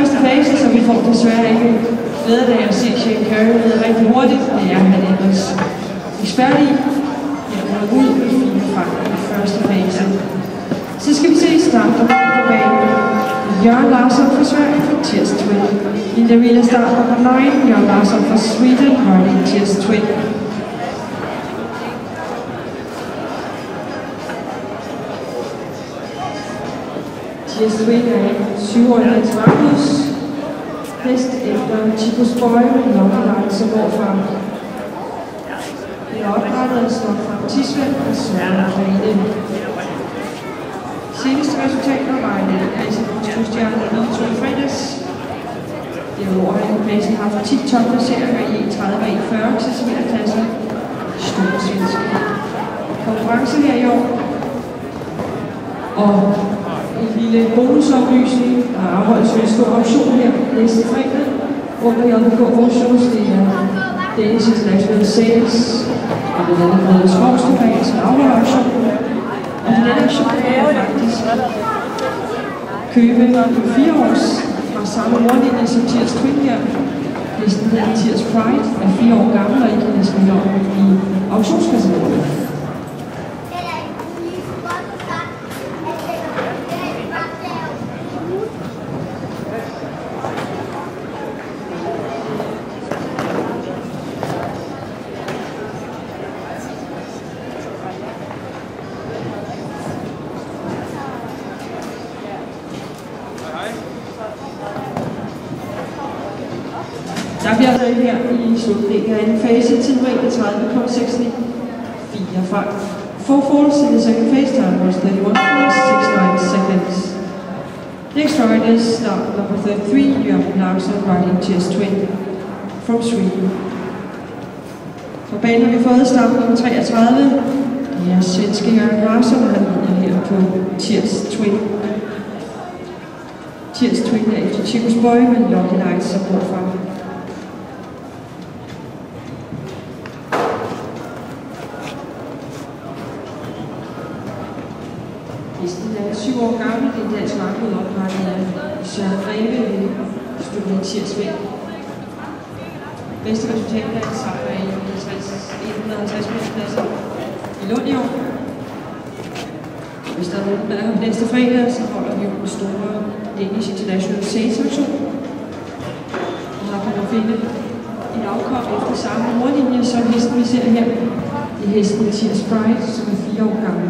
første fase, så vi får desværre ikke glæde af at se Shane Carey ned rigtig hurtigt. Det er han ellers ekspert i. Jeg går ud med 4 fejl i første fase. Så skal vi se starter på banen. Jørgen Larsson for Sverige for Tears Twin. In the relay start number 9, Jørgen Larsson for Sweden running Tears Twin. Tears Twin er en 7-årig Hans Magnus. Bedst efter Chicos Boy med Longline som morfar. Det er oprettet af Stoffer Tisvend og Søren Grene. Seneste resultater var en klasse på Stostjerne i fredags. Derudover har klassen haft 10 topplaceringer i 30-40 cm-klassen. Store svenske konkurrence her i år. Og en lille bonusoplysning, der afholdes en stor auktion her næste fredag. Under JBK Auctions, det er Danish International Sales, og blandt andet Brødre Skovstobag, som afholder auktionen. Og den auktion er faktisk købe 4 års fra samme ordlinje som Tears Twin her. Listen hedder Tears Pride, er 4 år gammel og ikke næsten nok i auktionskataloget. Der bliver der her i slutningen af en fase til 31,69. 4 fejl. 4 falls in the second phase, time was 31.69 seconds. Next ride is start number 33, Jørgen Larsson riding Tears Twin from Sweden. På banen har vi fået start nummer 33. Det er svenske Jørgen Larsson, han vinder her på Tears Twin. Tears Twin er efter Chicos Boy med Lucky Lights som morfar. Listen er 7 år gammel. Det er en dansk marked oprettet af Søren Greve i studiet Tears Twin. Bedste resultat er en sejr i 150 meterpladser i Lund i år. Hvis der er nogen med næste fredag, så holder vi jo den store Danish International Sales auktion. Og her kan man finde en afkom efter samme ordlinje som hesten vi ser her. Det er hesten Tears Pride, som er 4 år gammel.